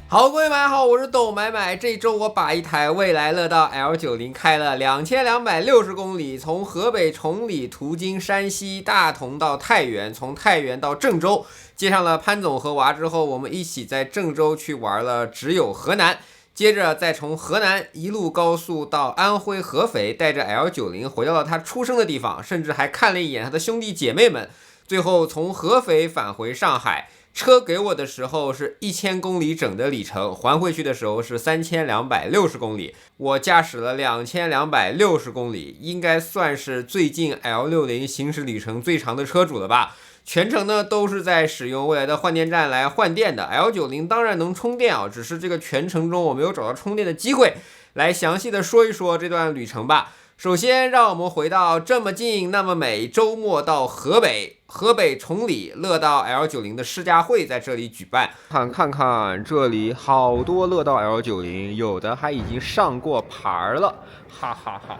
好，各位买好，我是董买买。这周我把一台蔚来乐道 L90 开了2260公里，从河北崇礼途经山西大同到太原，从太原到郑州，接上了潘总和娃之后，我们一起在郑州去玩了只有河南，接着再从河南一路高速到安徽合肥，带着 L90 回到了他出生的地方，甚至还看了一眼他的兄弟姐妹们，最后从合肥返回上海。车给我的时候是1000公里整的里程，还回去的时候是3260公里。我驾驶了2260公里，应该算是最近 L60 行驶里程最长的车主了吧。全程呢都是在使用蔚来的换电站来换电的。L90 当然能充电啊，只是这个全程中我没有找到充电的机会。来详细的说一说这段旅程吧。首先让我们回到这么近那么美，周末到河北崇礼乐道 L90 的试驾会在这里举办。看这里好多乐道 L90， 有的还已经上过牌了，哈哈哈。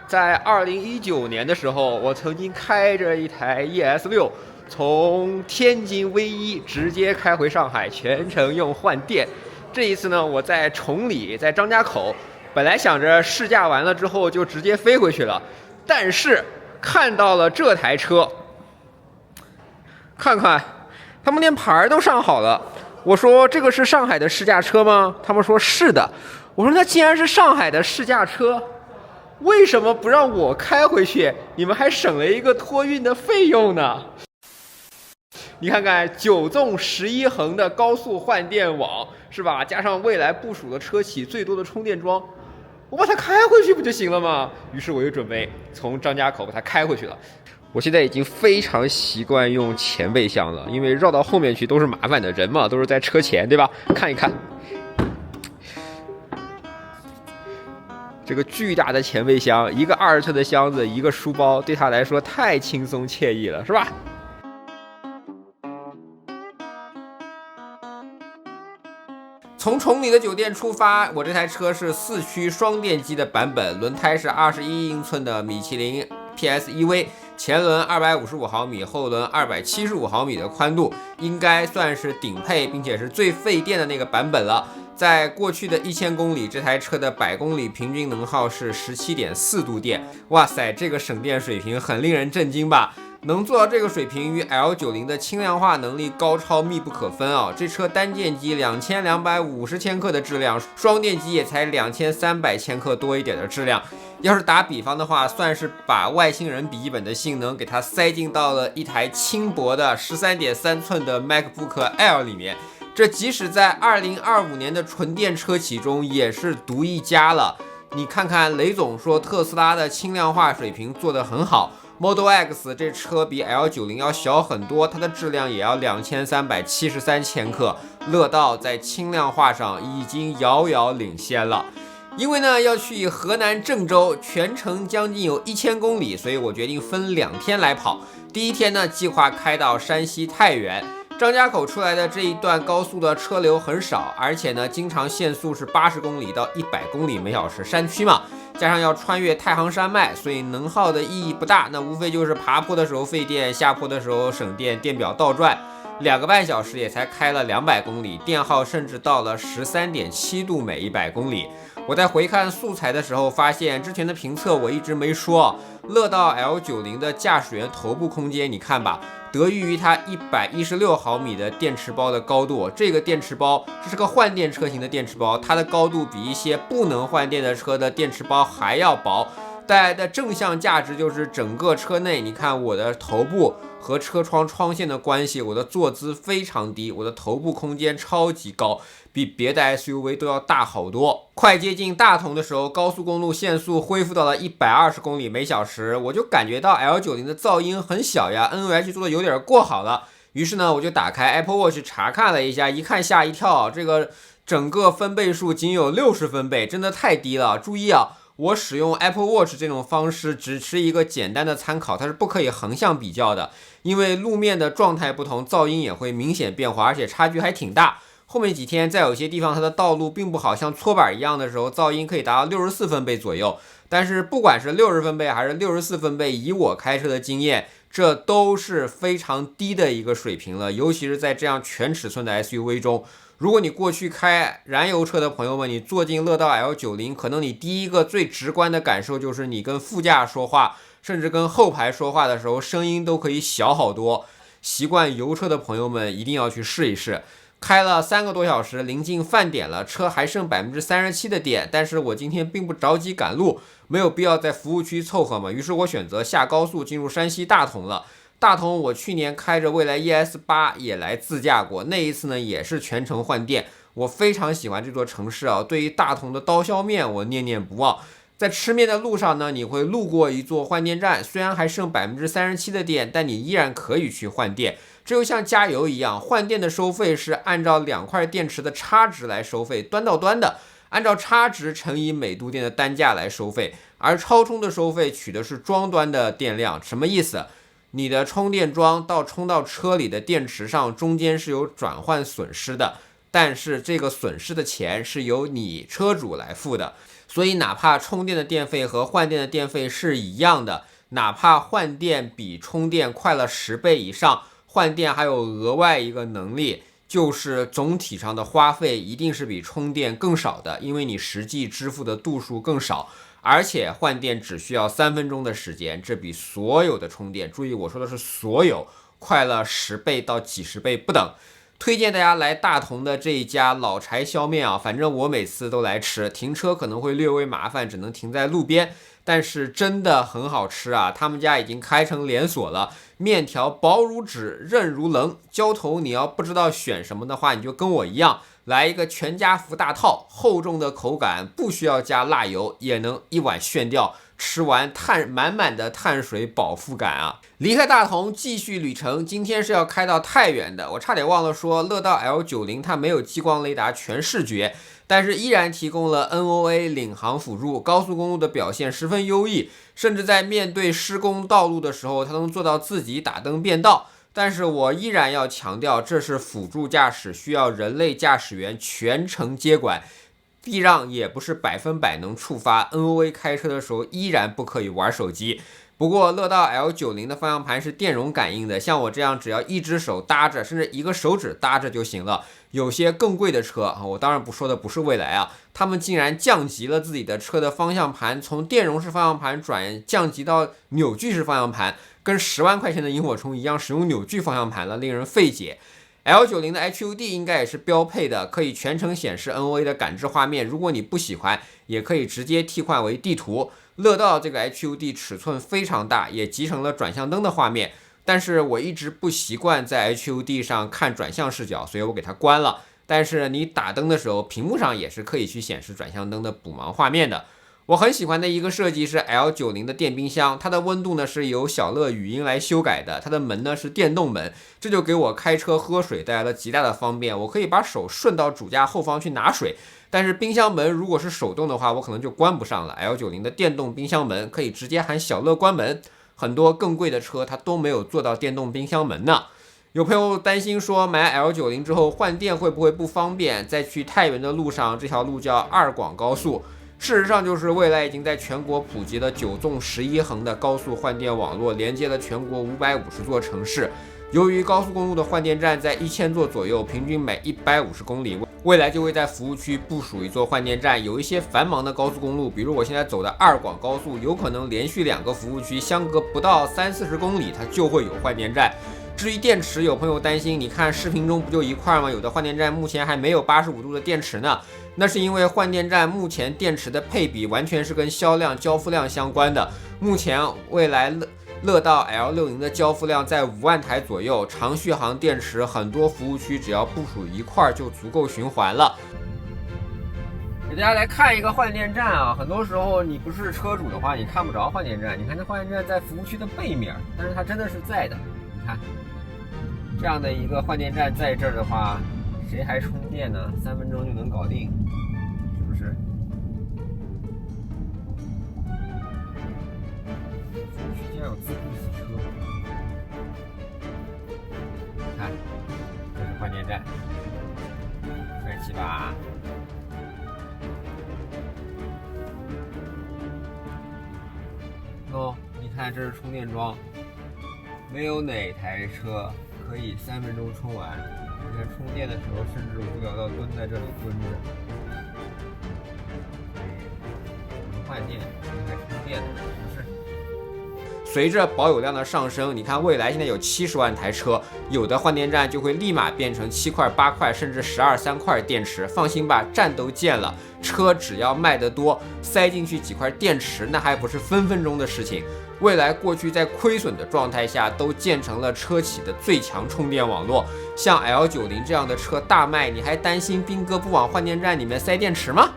在2019年的时候，我曾经开着一台 ES6 从天津 V1 直接开回上海，全程用换电。这一次呢，我在崇礼，在张家口，本来想着试驾完了之后就直接飞回去了，但是看到了这台车，看看他们连牌都上好了。我说这个是上海的试驾车吗？他们说是的。我说那既然是上海的试驾车，为什么不让我开回去？你们还省了一个托运的费用呢？你看看9纵11横的高速换电网是吧？加上蔚来部署的车企最多的充电桩，我把它开回去不就行了吗？于是我就准备从张家口把它开回去了。我现在已经非常习惯用前备箱了，因为绕到后面去都是麻烦的，人嘛都是在车前，对吧？看一看这个巨大的前备箱，一个20寸的箱子，一个书包，对他来说太轻松惬意了，是吧？从崇礼的酒店出发，我这台车是4驱双电机的版本，轮胎是21英寸的米其林 PS1V， 前轮255毫米，后轮275毫米的宽度，应该算是顶配，并且是最费电的那个版本了。在过去的1000公里，这台车的100公里平均能耗是17.4度电，哇塞，这个省电水平很令人震惊吧？能做到这个水平，与 L90 的轻量化能力高超密不可分啊！这车单电机2250千克的质量，双电机也才2300千克多一点的质量。要是打比方的话，算是把外星人笔记本的性能给它塞进到了一台轻薄的13.3寸的 MacBook Air 里面。这即使在2025年的纯电车企中也是独一家了。你看看雷总说特斯拉的轻量化水平做得很好。Model X 这车比 L90 要小很多，它的质量也要2373千克，乐道在轻量化上已经遥遥领先了。因为呢要去河南郑州，全程将近有1000公里，所以我决定分2天来跑。第一天呢，计划开到山西太原。张家口出来的这一段高速的车流很少，而且呢，经常限速是80公里到100公里每小时，山区嘛，加上要穿越太行山脉，所以能耗的意义不大。那无非就是爬坡的时候费电，下坡的时候省电，电表倒转。2个半小时也才开了200公里，电耗甚至到了13.7度每100公里。我在回看素材的时候发现，之前的评测我一直没说，乐道 L90 的驾驶员头部空间，你看吧，得益于它116毫米的电池包的高度。这个电池包，这是个换电车型的电池包，它的高度比一些不能换电的车的电池包还要薄。带来的正向价值就是整个车内，你看我的头部和车窗窗线的关系，我的坐姿非常低，我的头部空间超级高，比别的 SUV 都要大好多。快接近大同的时候，高速公路限速恢复到了120公里每小时，我就感觉到 L90 的噪音很小呀，NVH 做的有点过好了。于是呢，我就打开 Apple Watch 查看了一下，一看吓一跳，这个整个分贝数仅有60分贝，真的太低了。注意啊，我使用 Apple Watch 这种方式只是一个简单的参考，它是不可以横向比较的，因为路面的状态不同，噪音也会明显变化，而且差距还挺大。后面几天在有些地方它的道路并不好，像搓板一样的时候，噪音可以达到64分贝左右。但是不管是60分贝还是64分贝，以我开车的经验，这都是非常低的一个水平了，尤其是在这样全尺寸的 SUV 中。如果你过去开燃油车的朋友们，你坐进乐道 L90， 可能你第一个最直观的感受就是你跟副驾说话，甚至跟后排说话的时候，声音都可以小好多。习惯油车的朋友们一定要去试一试。开了3个多小时，临近饭点了，车还剩37%的电，但是我今天并不着急赶路，没有必要在服务区凑合嘛，于是我选择下高速进入山西大同了。大同我去年开着蔚来 ES8 也来自驾过，那一次呢也是全程换电，我非常喜欢这座城市啊，对于大同的刀削面我念念不忘。在吃面的路上呢，你会路过一座换电站，虽然还剩37%的电，但你依然可以去换电。这就像加油一样，换电的收费是按照2块电池的差值来收费，端到端的，按照差值乘以每度电的单价来收费。而超充的收费取的是桩端的电量，什么意思？你的充电桩到充到车里的电池上，中间是有转换损失的，但是这个损失的钱是由你车主来付的。所以哪怕充电的电费和换电的电费是一样的，哪怕换电比充电快了10倍以上，换电还有额外一个能力，就是总体上的花费一定是比充电更少的，因为你实际支付的度数更少，而且换电只需要3分钟的时间，这比所有的充电，注意我说的是所有，快了10倍到几十倍不等。推荐大家来大同的这一家老柴削面啊，反正我每次都来吃，停车可能会略微麻烦，只能停在路边，但是真的很好吃啊！他们家已经开成连锁了，面条薄如纸，韧如棱。浇头你要不知道选什么的话，你就跟我一样，来一个全家福大套，厚重的口感，不需要加辣油也能一碗炫掉。吃完满满的碳水饱腹感啊！离开大同继续旅程，今天是要开到太原的。我差点忘了说，乐道 L90 它没有激光雷达全视觉，但是依然提供了 NOA 领航辅助，高速公路的表现十分优异，甚至在面对施工道路的时候，它能做到自己打灯变道。但是我依然要强调，这是辅助驾驶，需要人类驾驶员全程接管。避让也不是100%能触发 ，NOA 开车的时候依然不可以玩手机。不过乐道 L90 的方向盘是电容感应的，像我这样只要一只手搭着，甚至一个手指搭着就行了。有些更贵的车啊，我当然说的不是蔚来啊，他们竟然降级了自己的车的方向盘，从电容式方向盘降级到扭矩式方向盘，跟10万块钱的萤火虫一样使用扭矩方向盘了，令人费解。L90 的 HUD 应该也是标配的，可以全程显示 NOA 的感知画面。如果你不喜欢，也可以直接替换为地图。乐道这个 HUD 尺寸非常大，也集成了转向灯的画面。但是我一直不习惯在 HUD 上看转向视角，所以我给它关了。但是你打灯的时候，屏幕上也是可以去显示转向灯的补盲画面的。我很喜欢的一个设计是 L90 的电冰箱，它的温度呢是由小乐语音来修改的，它的门呢是电动门，这就给我开车喝水带来了极大的方便，我可以把手顺到主驾后方去拿水，但是冰箱门如果是手动的话，我可能就关不上了。L90 的电动冰箱门可以直接喊小乐关门，很多更贵的车它都没有做到电动冰箱门呢。有朋友担心说买 L90 之后换电会不会不方便，在去太原的路上，这条路叫2广高速，事实上就是蔚来已经在全国普及了9纵11横的高速换电网络，连接了全国550座城市。由于高速公路的换电站在1000座左右，平均每150公里，未来就会在服务区部署一座换电站。有一些繁忙的高速公路，比如我现在走的2广高速，有可能连续2个服务区相隔不到30-40公里，它就会有换电站。至于电池，有朋友担心，你看视频中不就一块吗？有的换电站目前还没有85度的电池呢。那是因为换电站目前电池的配比完全是跟销量、交付量相关的。目前蔚来乐道 L60 的交付量在5万台左右，长续航电池很多服务区只要部署一块就足够循环了。给大家来看一个换电站啊，很多时候你不是车主的话，你看不着换电站。你看这换电站在服务区的背面，但是它真的是在的。你看，这样的一个换电站在这儿的话，谁还充电呢？3分钟就能搞定，是不是？居然有自助洗车，你看，这是换电站，帅气吧？哦，你看这是充电桩，没有哪台车可以3分钟充完。你看充电的时候，甚至无聊到蹲在这里蹲着。换电，还充电的，不是？随着保有量的上升，你看蔚来现在有70万台车，有的换电站就会立马变成7块、8块，甚至12、3块电池。放心吧，站都建了，车只要卖得多，塞进去几块电池，那还不是分分钟的事情。蔚来过去在亏损的状态下，都建成了车企的最强充电网络。像 L90 这样的车大卖，你还担心兵哥不往换电站里面塞电池吗？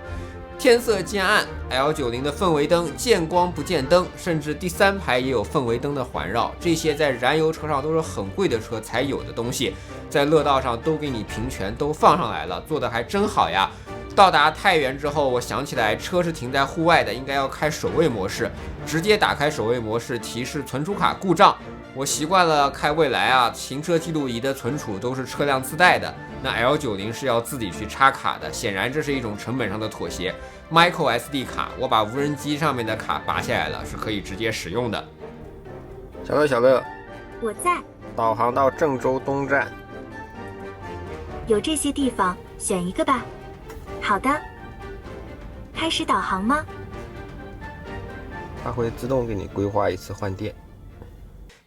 天色渐暗 ，L90 的氛围灯见光不见灯，甚至第3排也有氛围灯的环绕，这些在燃油车上都是很贵的车才有的东西，在乐道上都给你平权都放上来了，做的还真好呀。到达太原之后，我想起来车是停在户外的，应该要开守卫模式，直接打开守卫模式，提示存储卡故障。我习惯了开蔚来啊，行车记录仪的存储都是车辆自带的，那 L90 是要自己去插卡的，显然这是一种成本上的妥协。Micro SD 卡，我把无人机上面的卡拔下来了，是可以直接使用的。小乐，小乐，我在。导航到郑州东站。有这些地方，选一个吧。好的。开始导航吗？它会自动给你规划一次换电。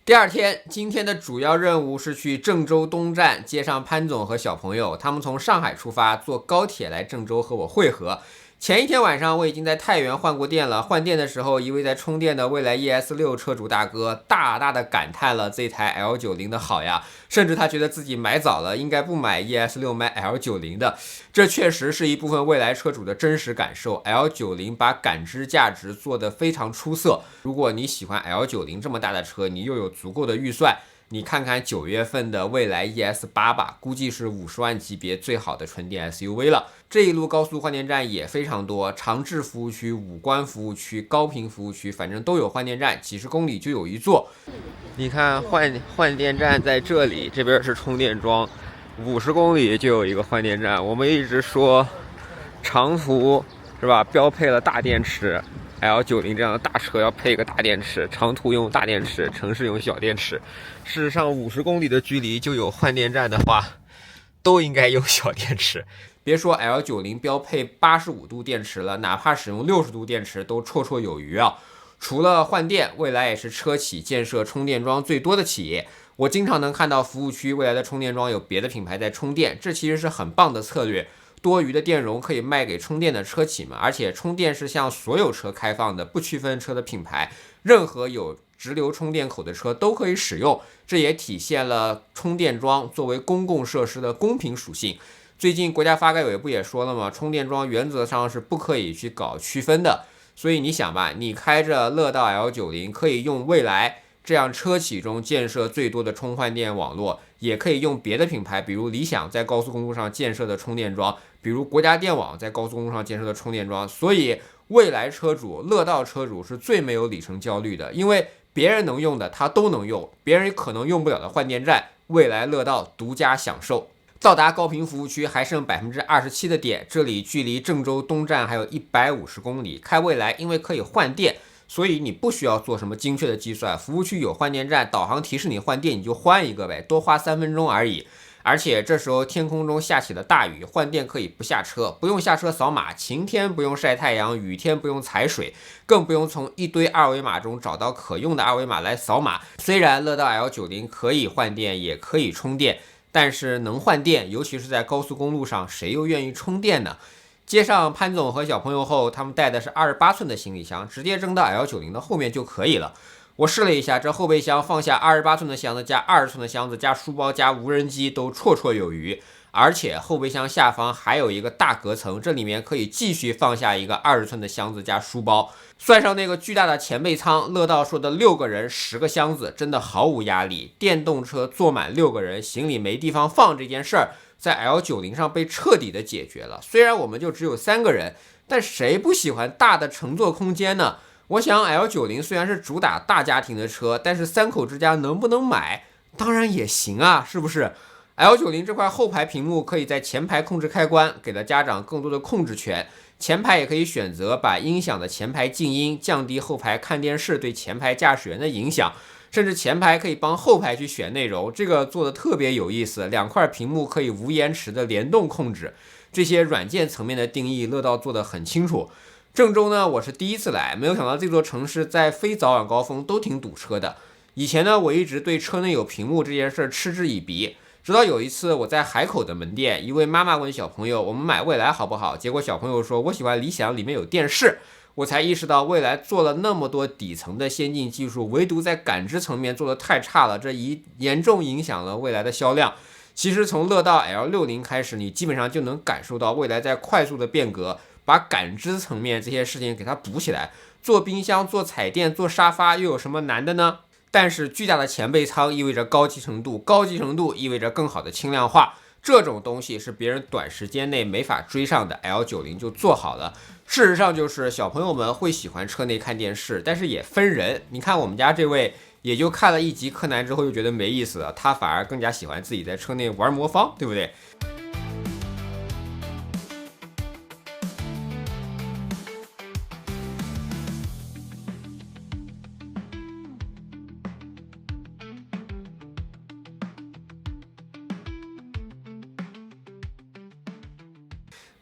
第2天，今天的主要任务是去郑州东站接上潘总和小朋友，他们从上海出发，坐高铁来郑州和我会合。前一天晚上我已经在太原换过电了，换电的时候，一位在充电的蔚来 ES6 车主大哥大大的感叹了这台 L90 的好呀，甚至他觉得自己买早了，应该不买 ES6 买 L90 的。这确实是一部分蔚来车主的真实感受， L90 把感知价值做得非常出色。如果你喜欢 L90 这么大的车，你又有足够的预算，你看看9月份的蔚来 ES8 吧，估计是50万级别最好的纯电 SUV 了。这一路高速换电站也非常多，长治服务区、武关服务区、高频服务区，反正都有换电站，几十公里就有一座。你看换电站在这里，这边是充电桩，50公里就有一个换电站。我们一直说长途是吧，标配了大电池。L90 这样的大车要配一个大电池，长途用大电池，城市用小电池。事实上50公里的距离就有换电站的话，都应该用小电池。别说 L90 标配85度电池了，哪怕使用60度电池都绰绰有余啊。除了换电，蔚来也是车企建设充电桩最多的企业。我经常能看到服务区蔚来的充电桩有别的品牌在充电，这其实是很棒的策略。多余的电容可以卖给充电的车企嘛，而且充电是向所有车开放的，不区分车的品牌，任何有直流充电口的车都可以使用，这也体现了充电桩作为公共设施的公平属性。最近国家发改委不也说了吗？充电桩原则上是不可以去搞区分的，所以你想吧，你开着乐道 L90 可以用蔚来这样车企中建设最多的充换电网络，也可以用别的品牌，比如理想在高速公路上建设的充电桩，比如国家电网在高速公路上建设的充电桩。所以蔚来车主、乐道车主是最没有里程焦虑的，因为别人能用的他都能用，别人可能用不了的换电站，蔚来乐道独家享受。到达高频服务区还剩27%的点，这里距离郑州东站还有150公里。开蔚来因为可以换电，所以你不需要做什么精确的计算，服务区有换电站，导航提示你换电，你就换一个呗，多花3分钟而已。而且这时候天空中下起了大雨，换电可以不下车，不用下车扫码，晴天不用晒太阳，雨天不用踩水，更不用从一堆二维码中找到可用的二维码来扫码。虽然乐道 L90 可以换电也可以充电，但是能换电，尤其是在高速公路上，谁又愿意充电呢？接上潘总和小朋友后，他们带的是28寸的行李箱，直接扔到 L90 的后面就可以了。我试了一下，这后备箱放下28寸的箱子加20寸的箱子加书包加无人机都绰绰有余，而且后备箱下方还有一个大隔层，这里面可以继续放下一个20寸的箱子加书包。算上那个巨大的前备舱，乐道说的6个人10个箱子真的毫无压力。电动车坐满6个人，行李没地方放这件事儿，在 L90 上被彻底的解决了。虽然我们就只有3个人，但谁不喜欢大的乘坐空间呢？我想 L90 虽然是主打大家庭的车，但是3口之家能不能买？当然也行啊，是不是？L90 这块后排屏幕可以在前排控制开关，给了家长更多的控制权。前排也可以选择把音响的前排静音，降低后排看电视对前排驾驶员的影响。甚至前排可以帮后排去选内容，这个做的特别有意思。2块屏幕可以无延迟的联动控制，这些软件层面的定义，乐道做得很清楚。郑州呢，我是第一次来，没有想到这座城市在非早晚高峰都挺堵车的。以前呢，我一直对车内有屏幕这件事嗤之以鼻，直到有一次我在海口的门店，一位妈妈问小朋友，我们买蔚来好不好？结果小朋友说，我喜欢理想，里面有电视。我才意识到蔚来做了那么多底层的先进技术，唯独在感知层面做得太差了，这严重影响了蔚来的销量。其实从乐道 L60 开始，你基本上就能感受到蔚来在快速的变革，把感知层面这些事情给它补起来。做冰箱、做彩电、做沙发又有什么难的呢？但是巨大的前备舱意味着高集成度，高集成度意味着更好的轻量化，这种东西是别人短时间内没法追上的， L90 就做好了。事实上就是小朋友们会喜欢车内看电视，但是也分人。你看我们家这位也就看了1集柯南之后就觉得没意思了，他反而更加喜欢自己在车内玩魔方，对不对？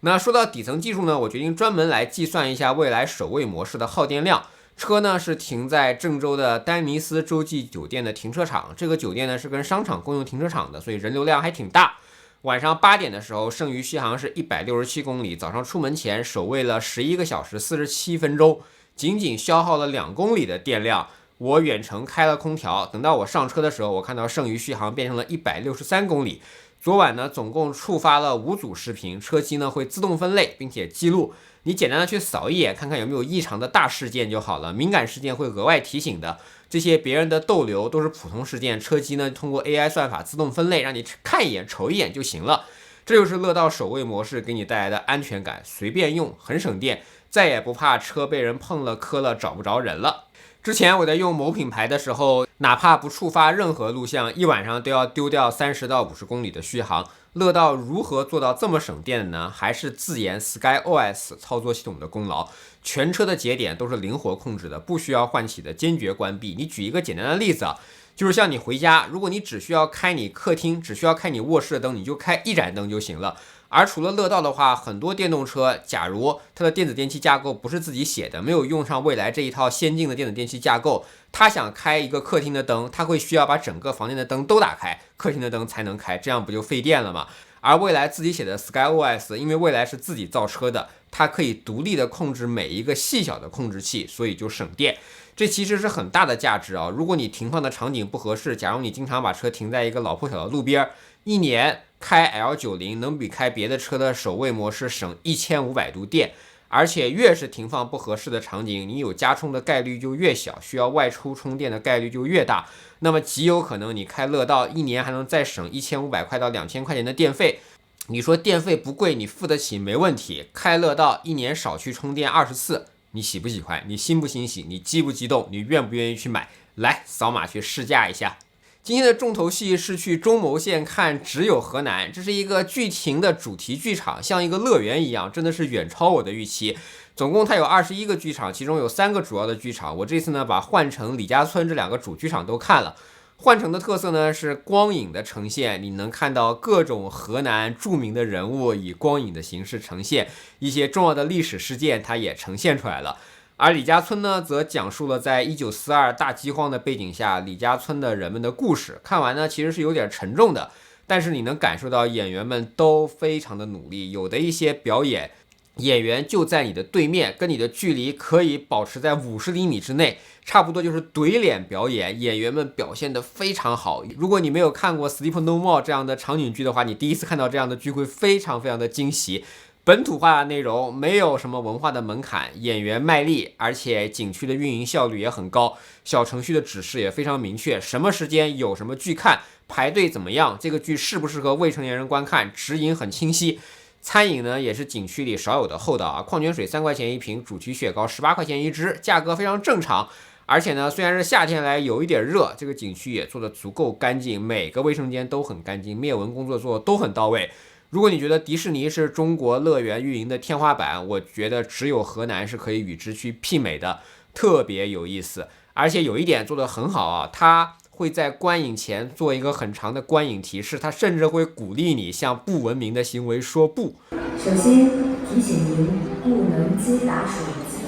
那说到底层技术呢，我决定专门来计算一下蔚来首位模式的耗电量。车呢是停在郑州的丹尼斯洲际酒店的停车场，这个酒店呢是跟商场共用停车场的，所以人流量还挺大。晚上8点的时候，剩余续航是167公里，早上出门前守卫了11个小时47分钟，仅仅消耗了2公里的电量。我远程开了空调，等到我上车的时候，我看到剩余续航变成了163公里。昨晚呢，总共触发了5组视频，车机呢会自动分类并且记录，你简单的去扫一眼，看看有没有异常的大事件就好了，敏感事件会额外提醒的。这些别人的逗留都是普通事件，车机呢通过 AI 算法自动分类，让你看一眼瞅一眼就行了。这就是乐道首位模式给你带来的安全感，随便用，很省电，再也不怕车被人碰了磕了找不着人了。之前我在用某品牌的时候，哪怕不触发任何录像，一晚上都要丢掉30到50公里的续航。乐道如何做到这么省电的呢？还是自研 SkyOS 操作系统的功劳。全车的节点都是灵活控制的，不需要唤起的坚决关闭。你举一个简单的例子啊，就是像你回家，如果你只需要开你客厅，只需要开你卧室的灯，你就开一盏灯就行了。而除了乐道的话，很多电动车，假如它的电子电器架构不是自己写的，没有用上蔚来这一套先进的电子电器架构，它想开一个客厅的灯，它会需要把整个房间的灯都打开，客厅的灯才能开，这样不就费电了吗？而蔚来自己写的 SkyOS， 因为蔚来是自己造车的，它可以独立的控制每一个细小的控制器，所以就省电。这其实是很大的价值啊！如果你停放的场景不合适，假如你经常把车停在一个老破小的路边，一年开 L90 能比开别的车的首位模式省1500度电，而且越是停放不合适的场景，你有加充的概率就越小，需要外出充电的概率就越大，那么极有可能你开乐道一年还能再省1500块到2000块钱的电费。你说电费不贵，你付得起没问题，开乐道一年少去充电20次，你喜不喜欢？你欣不欣喜？你激不激动？你愿不愿意去买？来，扫码去试驾一下。今天的重头戏是去中牟县看只有河南，这是一个巨庭的主题剧场，像一个乐园一样，真的是远超我的预期。总共它有21个剧场，其中有3个主要的剧场。我这次呢把换城、李家村这2个主剧场都看了。换城的特色呢是光影的呈现，你能看到各种河南著名的人物以光影的形式呈现，一些重要的历史事件它也呈现出来了。而李家村呢，则讲述了在1942大饥荒的背景下，李家村的人们的故事。看完呢，其实是有点沉重的，但是你能感受到演员们都非常的努力，有的一些表演演员就在你的对面，跟你的距离可以保持在50厘米之内，差不多就是怼脸表演，演员们表现得非常好。如果你没有看过《Sleep No More》这样的场景剧的话，你第一次看到这样的剧会非常的惊喜。本土化的内容，没有什么文化的门槛，演员卖力，而且景区的运营效率也很高，小程序的指示也非常明确，什么时间有什么剧看，排队怎么样，这个剧适不适合未成年人观看，指引很清晰。餐饮呢也是景区里少有的厚道啊，矿泉水3块钱一瓶，主题雪糕18块钱一支，价格非常正常。而且呢，虽然是夏天来有一点热，这个景区也做得足够干净，每个卫生间都很干净，灭蚊工作做得都很到位。如果你觉得迪士尼是中国乐园运营的天花板，我觉得只有河南是可以与之去媲美的，特别有意思。而且有一点做得很好啊，它会在观影前做一个很长的观影提示，它甚至会鼓励你向不文明的行为说不。首先提醒您不能接打手机。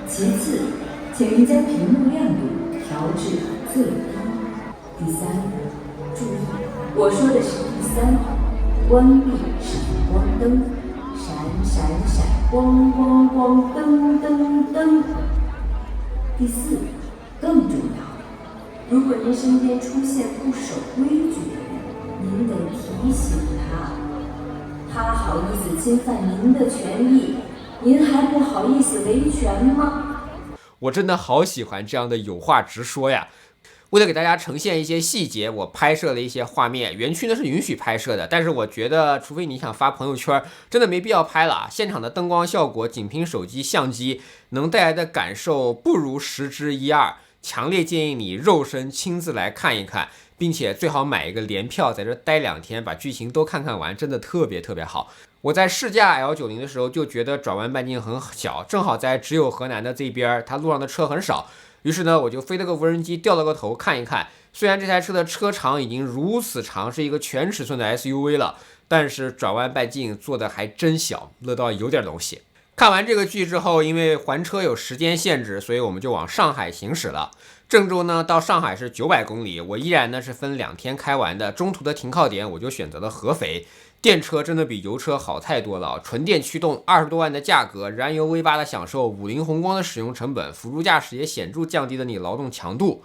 其次，请您将屏幕亮度调至最低。第三，注意，我说的是第三，关闭闪光灯，闪闪闪，光光光，灯灯灯。第四，更重要，如果您身边出现不守规矩的人，您得提醒他好意思侵犯您的权益，您还不好意思维权吗？我真的好喜欢这样的有话直说呀。为了给大家呈现一些细节，我拍摄了一些画面。园区呢是允许拍摄的，但是我觉得除非你想发朋友圈，真的没必要拍了啊。现场的灯光效果仅凭手机相机能带来的感受不如实之一二，强烈建议你肉身亲自来看一看，并且最好买一个联票，在这待2天，把剧情都看完，真的特别好。我在试驾 L90 的时候就觉得转弯半径很小，正好在只有河南的这边，它路上的车很少。于是呢，我就飞了个无人机，掉了个头看一看。虽然这台车的车长已经如此长，是一个全尺寸的 SUV 了，但是转弯半径做的还真小，乐到有点东西。看完这个剧之后，因为还车有时间限制，所以我们就往上海行驶了。郑州呢到上海是900公里，我依然呢是分2天开完的。中途的停靠点我就选择了合肥。电车真的比油车好太多了，纯电驱动20多万的价格，燃油 V8 的享受，50宏光的使用成本，辅助驾驶也显著降低了你劳动强度。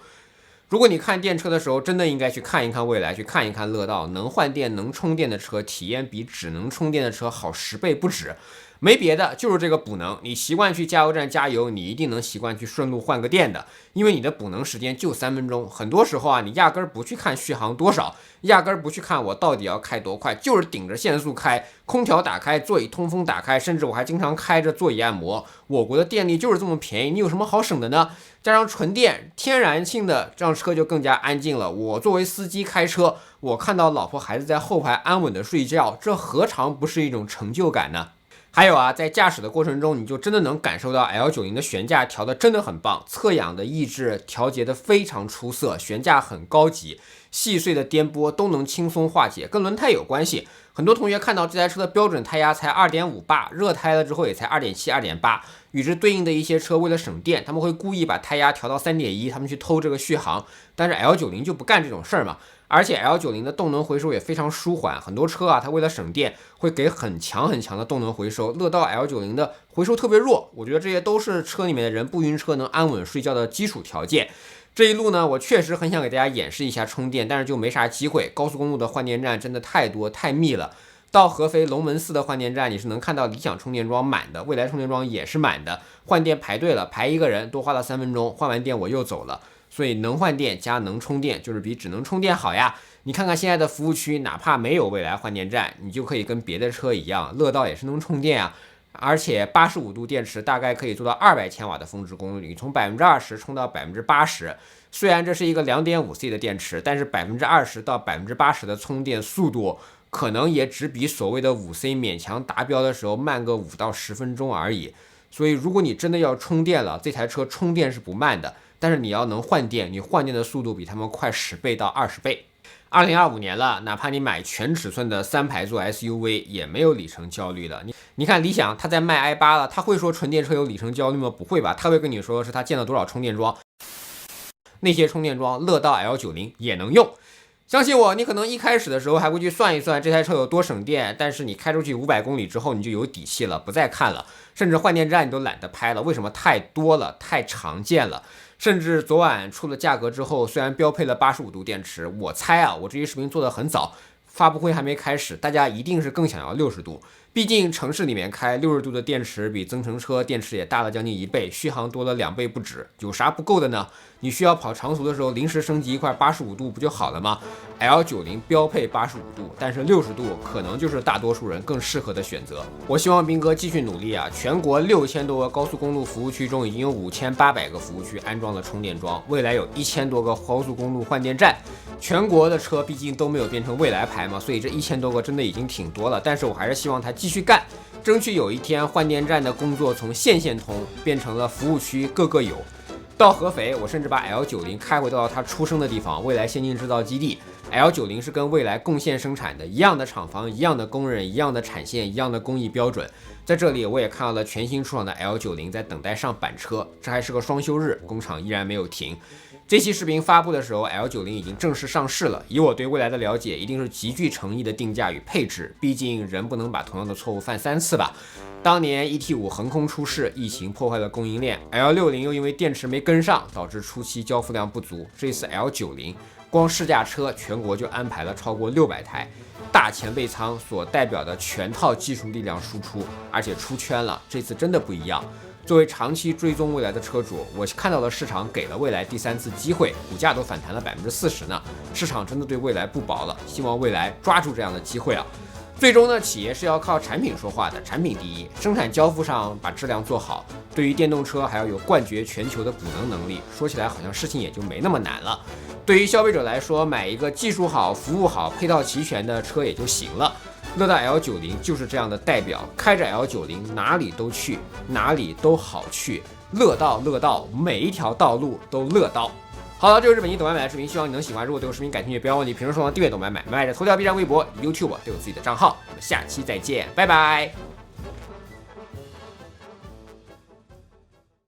如果你看电车的时候，真的应该去看一看蔚来，去看一看乐道，能换电能充电的车，体验比只能充电的车好10倍不止。没别的，就是这个补能。你习惯去加油站加油，你一定能习惯去顺路换个电的，因为你的补能时间就3分钟。很多时候啊，你压根儿不去看续航多少，压根儿不去看我到底要开多快，就是顶着限速开，空调打开，座椅通风打开，甚至我还经常开着座椅按摩。我国的电力就是这么便宜，你有什么好省的呢？加上纯电，天然性的让车就更加安静了。我作为司机开车，我看到老婆孩子在后排安稳的睡觉，这何尝不是一种成就感呢？还有啊，在驾驶的过程中，你就真的能感受到 L90 的悬架调的真的很棒，侧仰的抑制调节的非常出色，悬架很高级，细碎的颠簸都能轻松化解，跟轮胎有关系。很多同学看到这台车的标准胎压才2.5巴，热胎了之后也才2.7、2.8，与之对应的一些车为了省电，他们会故意把胎压调到3.1，他们去偷这个续航，但是 L90 就不干这种事儿嘛。而且 L90 的动能回收也非常舒缓，很多车啊，它为了省电会给很强的动能回收，乐道 L90 的回收特别弱，我觉得这些都是车里面的人不晕车能安稳睡觉的基础条件。这一路呢，我确实很想给大家演示一下充电，但是就没啥机会，高速公路的换电站真的太多太密了。到合肥龙门寺的换电站，你是能看到理想充电桩满的，蔚来充电桩也是满的，换电排队了，排一个人多花了3分钟，换完电我又走了。所以能换电加能充电就是比只能充电好呀。你看看现在的服务区，哪怕没有蔚来换电站，你就可以跟别的车一样，乐道也是能充电啊。而且85度电池大概可以做到200千瓦的峰值功率，从20%充到80%。虽然这是一个 2.5C 的电池，但是20%到80%的充电速度可能也只比所谓的5C 勉强达标的时候慢个5到10分钟而已。所以如果你真的要充电了，这台车充电是不慢的，但是你要能换电，你换电的速度比他们快10倍到20倍。2025年了，哪怕你买全尺寸的3排座 SUV 也没有里程焦虑了。你看理想，他在卖 i8 了，他会说纯电车有里程焦虑吗？不会吧，他会跟你说是他见了多少充电桩，那些充电桩乐道 L90 也能用。相信我，你可能一开始的时候还会去算一算这台车有多省电，但是你开出去500公里之后，你就有底气了，不再看了，甚至换电站你都懒得拍了。为什么？太多了，太常见了。甚至昨晚出了价格之后，虽然标配了85度电池，我猜啊，我这期视频做得很早，发布会还没开始，大家一定是更想要60度。毕竟城市里面开60度的电池比增程车电池也大了将近1倍，续航多了2倍不止。有啥不够的呢？你需要跑长途的时候临时升级一块85度不就好了吗？ L90 标配85度，但是60度可能就是大多数人更适合的选择。我希望斌哥继续努力啊！全国6000多个高速公路服务区中，已经有5800个服务区安装了充电桩，未来有1000多个高速公路换电站。全国的车毕竟都没有变成蔚来牌嘛，所以这1000多个真的已经挺多了。但是我还是希望他继续干，争取有一天换电站的工作从线通变成了服务区个个有。到合肥，我甚至把 L90 开回到它出生的地方——蔚来先进制造基地。L90 是跟蔚来共线生产的，一样的厂房，一样的工人，一样的产线，一样的工艺标准。在这里，我也看到了全新出厂的 L90 在等待上板车，这还是个双休日，工厂依然没有停。这期视频发布的时候 ，L90 已经正式上市了。以我对蔚来的了解，一定是极具诚意的定价与配置。毕竟人不能把同样的错误犯3次吧。当年 ET5 横空出世，疫情破坏了供应链 ，L60 又因为电池没跟上，导致初期交付量不足。这次 L90 光试驾车全国就安排了超过600台，大前备仓所代表的全套技术力量输出，而且出圈了。这次真的不一样。作为长期追踪蔚来的车主，我看到了市场给了蔚来第3次机会，股价都反弹了40%呢。市场真的对蔚来不薄了，希望蔚来抓住这样的机会啊！最终呢，企业是要靠产品说话的，产品第一，生产交付上把质量做好。对于电动车，还要有冠绝全球的补能力。说起来好像事情也就没那么难了。对于消费者来说，买一个技术好、服务好、配套齐全的车也就行了。乐道 L90 就是这样的代表，开着 L90 哪里都去，哪里都好去。乐道，每一条道路都乐道。好了，这就是本期懂买买的视频，希望你能喜欢。如果对我视频感兴趣，不要忘记评论、收藏、订阅懂买买。买买的头条、B 站、微博、YouTube 都有自己的账号。我们下期再见，拜拜。